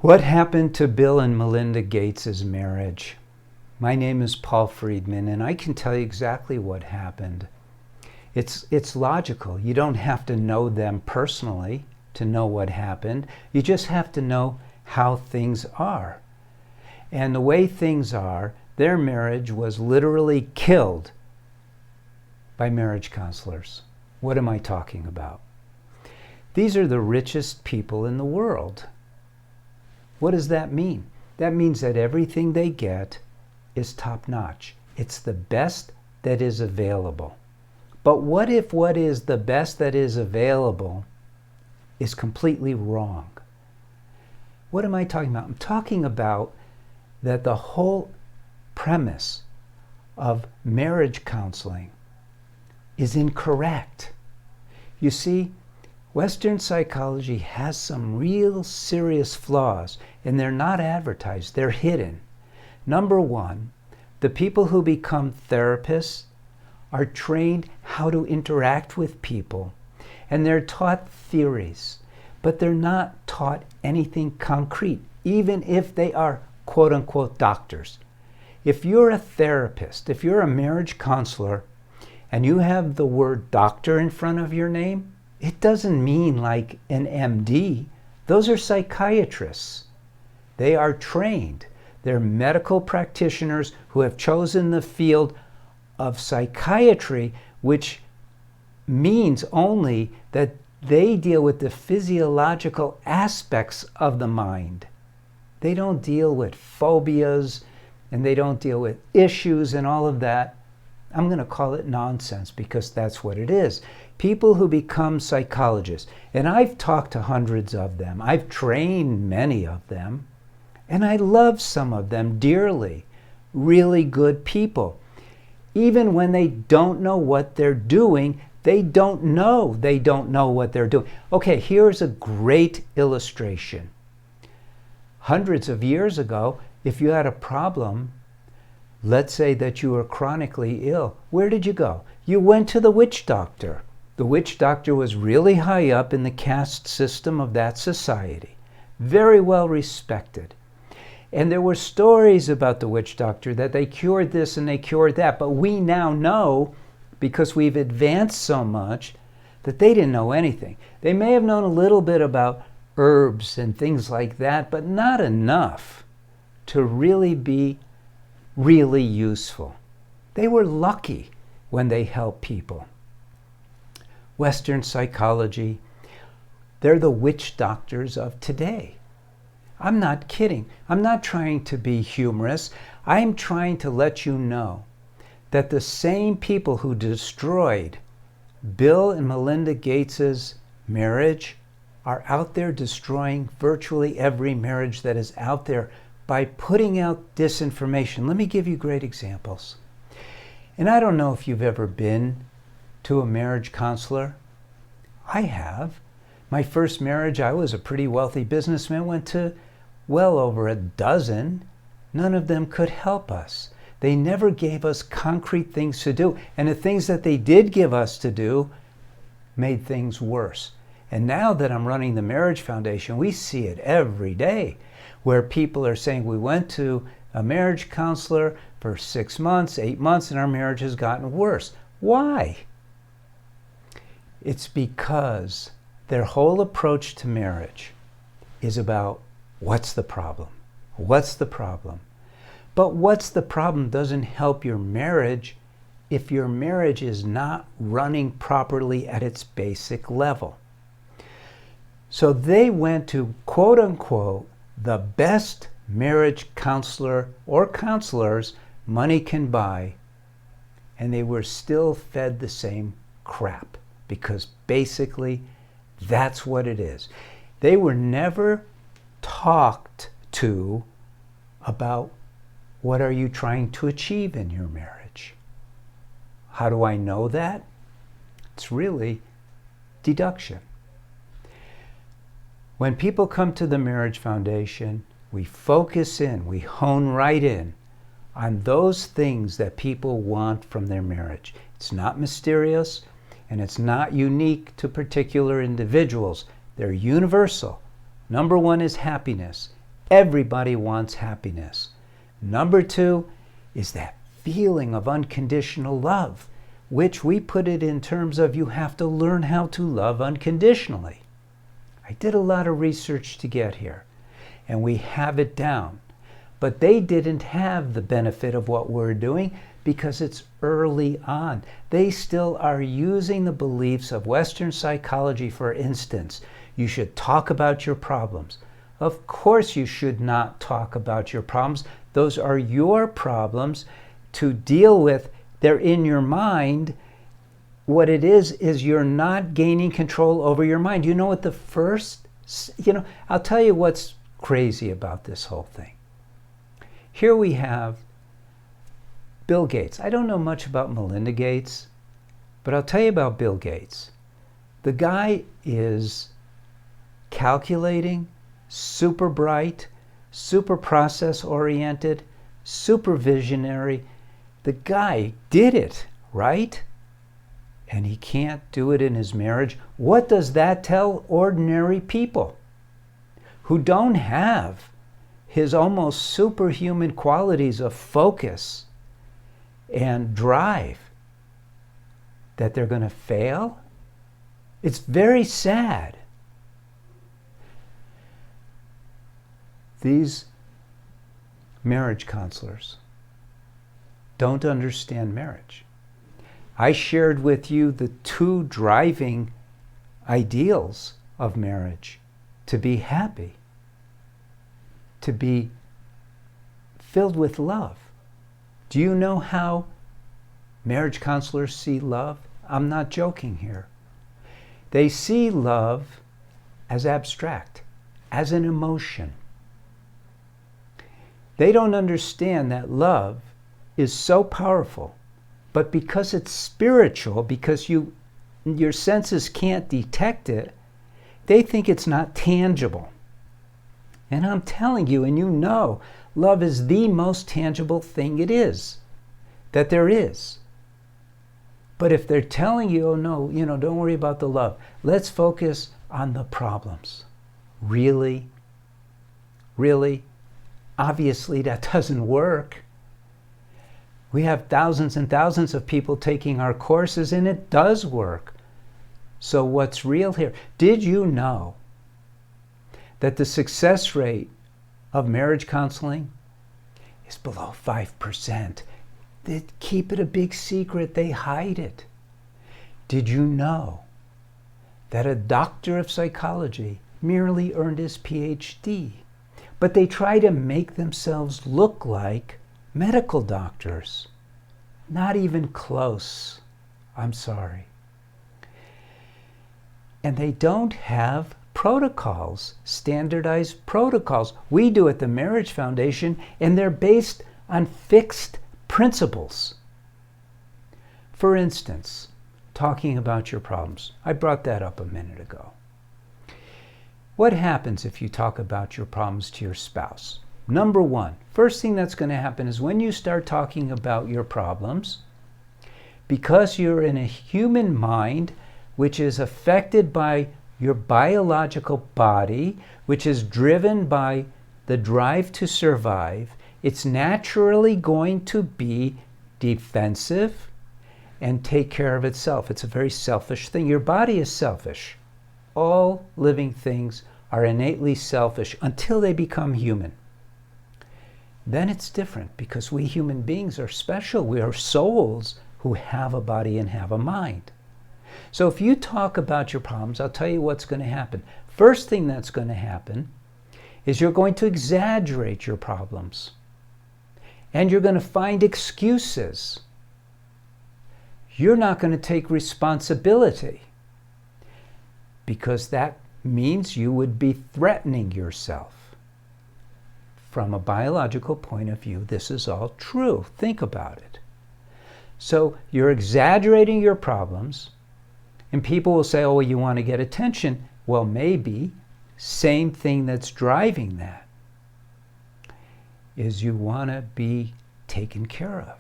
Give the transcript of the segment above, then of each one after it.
What happened to Bill and Melinda Gates' marriage? My name is Paul Friedman, and I can tell you exactly what happened. It's logical. You don't have to know them personally to know what happened. You just have to know how things are. And the way things are, their marriage was literally killed by marriage counselors. What am I talking about? These are the richest people in the world. What does that mean? That means that everything they get is top-notch. It's the best that is available. But what if what is the best that is available is completely wrong? What am I talking about? I'm talking about that the whole premise of marriage counseling is incorrect. You see, Western psychology has some real serious flaws, and they're not advertised, they're hidden. Number one, the people who become therapists are trained how to interact with people, and they're taught theories, but they're not taught anything concrete, even if they are quote-unquote doctors. If you're a therapist, if you're a marriage counselor, and you have the word doctor in front of your name, it doesn't mean like an MD. Those are psychiatrists. They are trained. They're medical practitioners who have chosen the field of psychiatry, which means only that they deal with the physiological aspects of the mind. They don't deal with phobias, and they don't deal with issues and all of that. I'm going to call it nonsense because that's what it is. People who become psychologists, and I've talked to hundreds of them. I've trained many of them, and I love some of them dearly. Really good people. Even when they don't know what they're doing, they don't know what they're doing. Okay, here's a great illustration. Hundreds of years ago, if you had a problem, let's say that you were chronically ill, where did you go? You went to the witch doctor. The witch doctor was really high up in the caste system of that society, very well respected. And there were stories about the witch doctor that they cured this and they cured that, but we now know, because we've advanced so much, that they didn't know anything. They may have known a little bit about herbs and things like that, but not enough to really be really useful. They were lucky when they helped people. Western psychology, they're the witch doctors of today. I'm not kidding. I'm not trying to be humorous. I'm trying to let you know that the same people who destroyed Bill and Melinda Gates' marriage are out there destroying virtually every marriage that is out there by putting out disinformation. Let me give you great examples. And I don't know if you've ever been to a marriage counselor. I have. My first marriage, I was a pretty wealthy businessman, went to well over a dozen. None of them could help us. They never gave us concrete things to do. And the things that they did give us to do made things worse. And now that I'm running the Marriage Foundation, we see it every day, where people are saying, we went to a marriage counselor for 6 months, 8 months, and our marriage has gotten worse. Why? It's because their whole approach to marriage is about what's the problem? What's the problem? But what's the problem doesn't help your marriage if your marriage is not running properly at its basic level. So they went to, quote unquote, the best marriage counselor or counselors money can buy, and they were still fed the same crap, because basically that's what it is. They were never talked to about what are you trying to achieve in your marriage. How do I know that? It's really deduction. When people come to the Marriage Foundation, we focus in, we hone right in on those things that people want from their marriage. It's not mysterious, and it's not unique to particular individuals. They're universal. Number one is happiness. Everybody wants happiness. Number 2 is that feeling of unconditional love, which we put it in terms of you have to learn how to love unconditionally. I did a lot of research to get here, and we have it down. But they didn't have the benefit of what we're doing because it's early on. They still are using the beliefs of Western psychology. For instance, you should talk about your problems. Of course you should not talk about your problems. Those are your problems to deal with. They're in your mind. What it is you're not gaining control over your mind. You know what the first, I'll tell you what's crazy about this whole thing. Here we have Bill Gates. I don't know much about Melinda Gates, but I'll tell you about Bill Gates. The guy is calculating, super bright, super process oriented, super visionary. The guy did it, right? And he can't do it in his marriage. What does that tell ordinary people who don't have his almost superhuman qualities of focus and drive? That they're going to fail? It's very sad. These marriage counselors don't understand marriage. I shared with you the 2 driving ideals of marriage: to be happy, to be filled with love. Do you know how marriage counselors see love? I'm not joking here. They see love as abstract, as an emotion. They don't understand that love is so powerful, but because it's spiritual, because your senses can't detect it, they think it's not tangible. And I'm telling you, and you know, love is the most tangible thing it is, that there is. But if they're telling you, oh no, don't worry about the love, let's focus on the problems. Really? Really? Obviously that doesn't work. We have thousands and thousands of people taking our courses, and it does work. So what's real here? Did you know that the success rate of marriage counseling is below 5%? They keep it a big secret. They hide it. Did you know that a doctor of psychology merely earned his PhD, but they try to make themselves look like medical doctors? Not even close. I'm sorry. And they don't have protocols, standardized protocols. We do at the Marriage Foundation, and they're based on fixed principles. For instance, talking about your problems. I brought that up a minute ago. What happens if you talk about your problems to your spouse? Number 1, first thing that's going to happen is when you start talking about your problems, because you're in a human mind which is affected by your biological body, which is driven by the drive to survive, it's naturally going to be defensive and take care of itself. It's a very selfish thing. Your body is selfish. All living things are innately selfish until they become human. Then it's different, because we human beings are special. We are souls who have a body and have a mind. So if you talk about your problems, I'll tell you what's going to happen. First thing that's going to happen is you're going to exaggerate your problems. And you're going to find excuses. You're not going to take responsibility, because that means you would be threatening yourself. From a biological point of view, this is all true. Think about it. So you're exaggerating your problems, and people will say, oh, well, you want to get attention. Well, maybe. Same thing that's driving that is you want to be taken care of.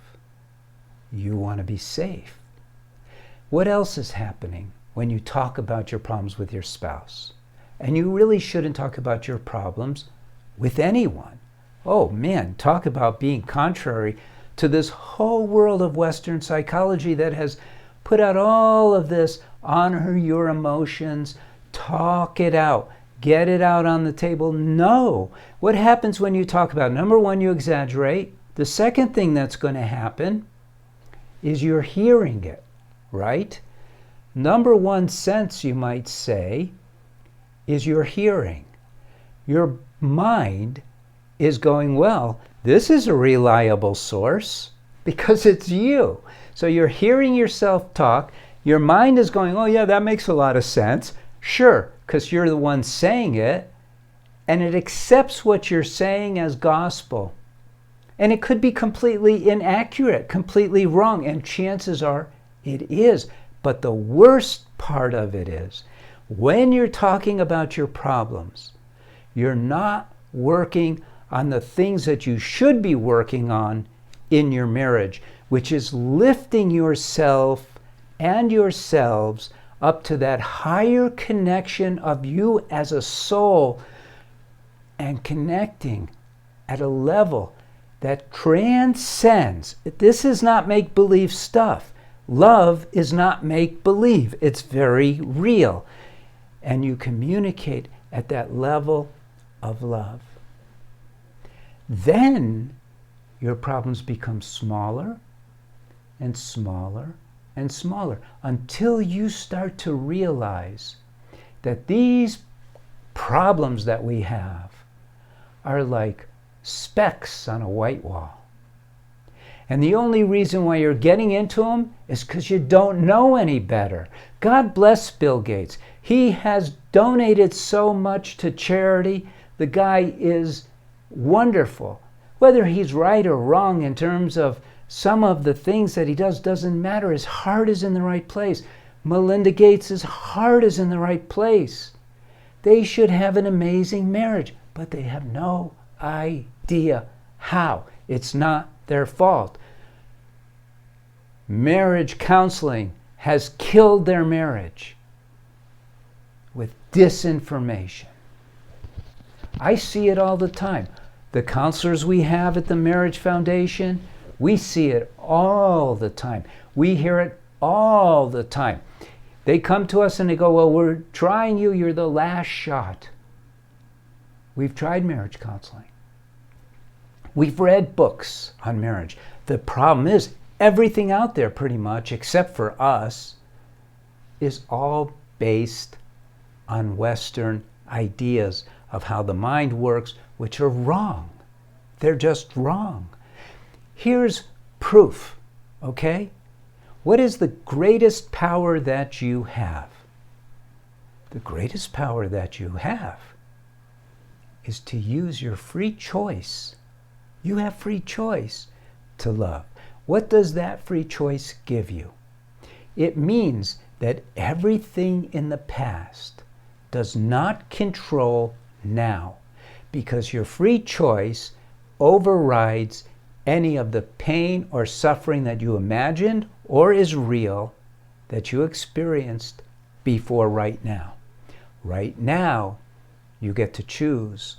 You want to be safe. What else is happening when you talk about your problems with your spouse? And you really shouldn't talk about your problems with anyone. Oh man, talk about being contrary to this whole world of Western psychology that has put out all of this, honor your emotions, talk it out, get it out on the table. No. What happens when you talk about it? Number one, you exaggerate. The second thing that's going to happen is you're hearing it, right? Number one sense, you might say, is your hearing. Your mind is going, well, this is a reliable source because it's you. So you're hearing yourself talk. Your mind is going, oh yeah, that makes a lot of sense. Sure, because you're the one saying it, and it accepts what you're saying as gospel. And it could be completely inaccurate, completely wrong, and chances are it is. But the worst part of it is, when you're talking about your problems, you're not working on the things that you should be working on in your marriage, which is lifting yourself and yourselves up to that higher connection of you as a soul and connecting at a level that transcends. This is not make-believe stuff. Love is not make-believe. It's very real. And you communicate at that level of love. Then your problems become smaller and smaller and smaller until you start to realize that these problems that we have are like specks on a white wall. And the only reason why you're getting into them is because you don't know any better. God bless Bill Gates. He has donated so much to charity. The guy is wonderful. Whether he's right or wrong in terms of some of the things that he does doesn't matter. His heart is in the right place. Melinda Gates' heart is in the right place. They should have an amazing marriage, but they have no idea how. It's not their fault. Marriage counseling has killed their marriage with disinformation. I see it all the time. The counselors we have at the Marriage Foundation, we see it all the time. We hear it all the time. They come to us and they go, well, we're trying you. You're the last shot. We've tried marriage counseling. We've read books on marriage. The problem is everything out there pretty much, except for us, is all based on Western ideas of how the mind works, which are wrong. They're just wrong. Here's proof, okay? What is the greatest power that you have? The greatest power that you have is to use your free choice. You have free choice to love. What does that free choice give you? It means that everything in the past does not control now, because your free choice overrides any of the pain or suffering that you imagined or is real that you experienced before right now. Right now, you get to choose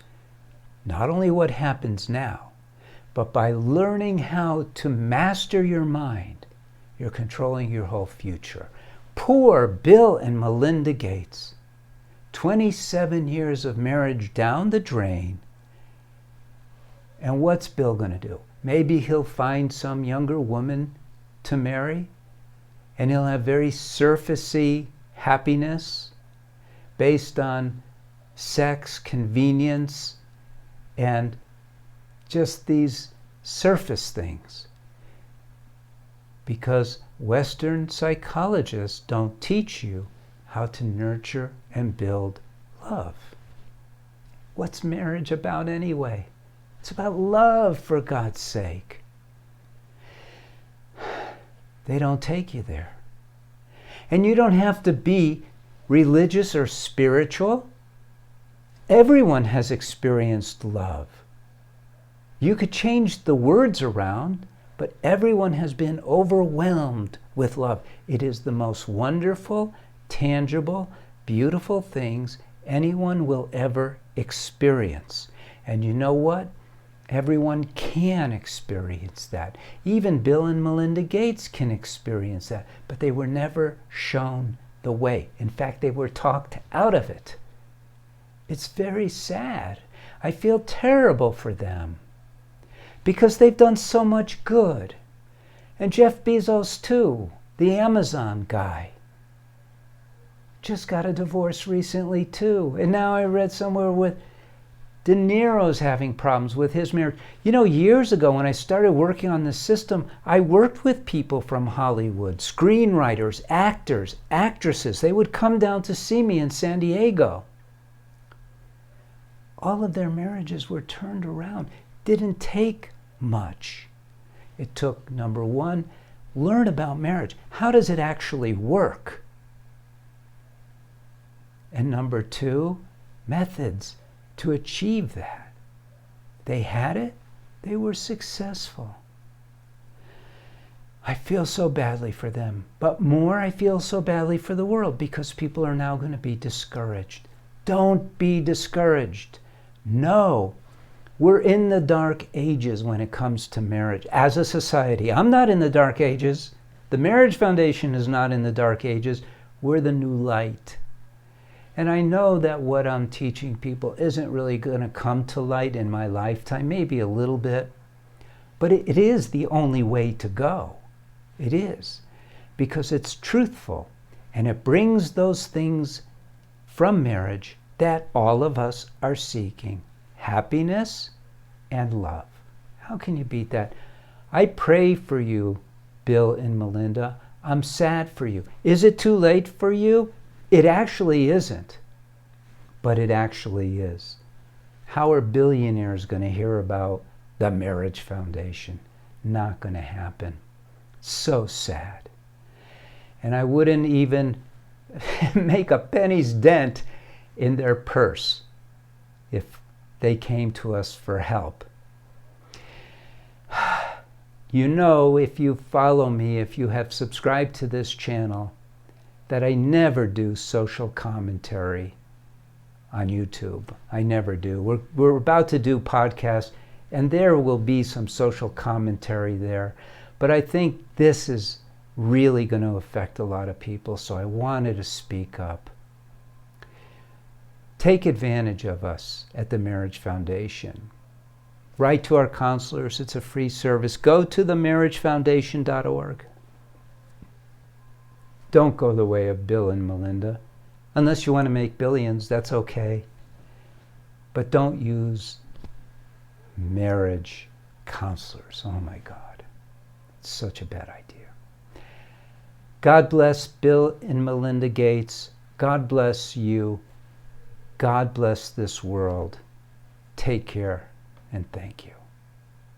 not only what happens now, but by learning how to master your mind, you're controlling your whole future. Poor Bill and Melinda Gates. 27 years of marriage down the drain. And what's Bill going to do? Maybe he'll find some younger woman to marry, and he'll have very surfacey happiness based on sex, convenience, and just these surface things. Because Western psychologists don't teach you how to nurture and build love. What's marriage about anyway? It's about love, for God's sake. They don't take you there. And you don't have to be religious or spiritual. Everyone has experienced love. You could change the words around, but everyone has been overwhelmed with love. It is the most wonderful, tangible, beautiful things anyone will ever experience. And you know what? Everyone can experience that. Even Bill and Melinda Gates can experience that, but they were never shown the way. In fact, they were talked out of it. It's very sad. I feel terrible for them because they've done so much good. And Jeff Bezos too, the Amazon guy, just got a divorce recently too. And now I read somewhere with De Niro's having problems with his marriage. You know, years ago when I started working on this system, I worked with people from Hollywood, screenwriters, actors, actresses. They would come down to see me in San Diego. All of their marriages were turned around. Didn't take much. It took, number one, learn about marriage. How does it actually work? And number two, methods to achieve that. They had it. They were successful. I feel so badly for them. But more, I feel so badly for the world because people are now going to be discouraged. Don't be discouraged. No. We're in the dark ages when it comes to marriage as a society. I'm not in the dark ages. The Marriage Foundation is not in the dark ages. We're the new light. And I know that what I'm teaching people isn't really going to come to light in my lifetime, maybe a little bit, but it is the only way to go. It is, because it's truthful, and it brings those things from marriage that all of us are seeking: happiness and love. How can you beat that? I pray for you, Bill and Melinda. I'm sad for you. Is it too late for you? It actually isn't, but it actually is. How are billionaires going to hear about the Marriage Foundation? Not going to happen. So sad. And I wouldn't even make a penny's dent in their purse if they came to us for help. You know, if you follow me, if you have subscribed to this channel, that I never do social commentary on YouTube. I never do. We're about to do podcasts, and there will be some social commentary there. But I think this is really going to affect a lot of people, so I wanted to speak up. Take advantage of us at the Marriage Foundation. Write to our counselors. It's a free service. Go to themarriagefoundation.org. Don't go the way of Bill and Melinda. Unless you want to make billions, that's okay. But don't use marriage counselors. Oh my God. It's such a bad idea. God bless Bill and Melinda Gates. God bless you. God bless this world. Take care and thank you.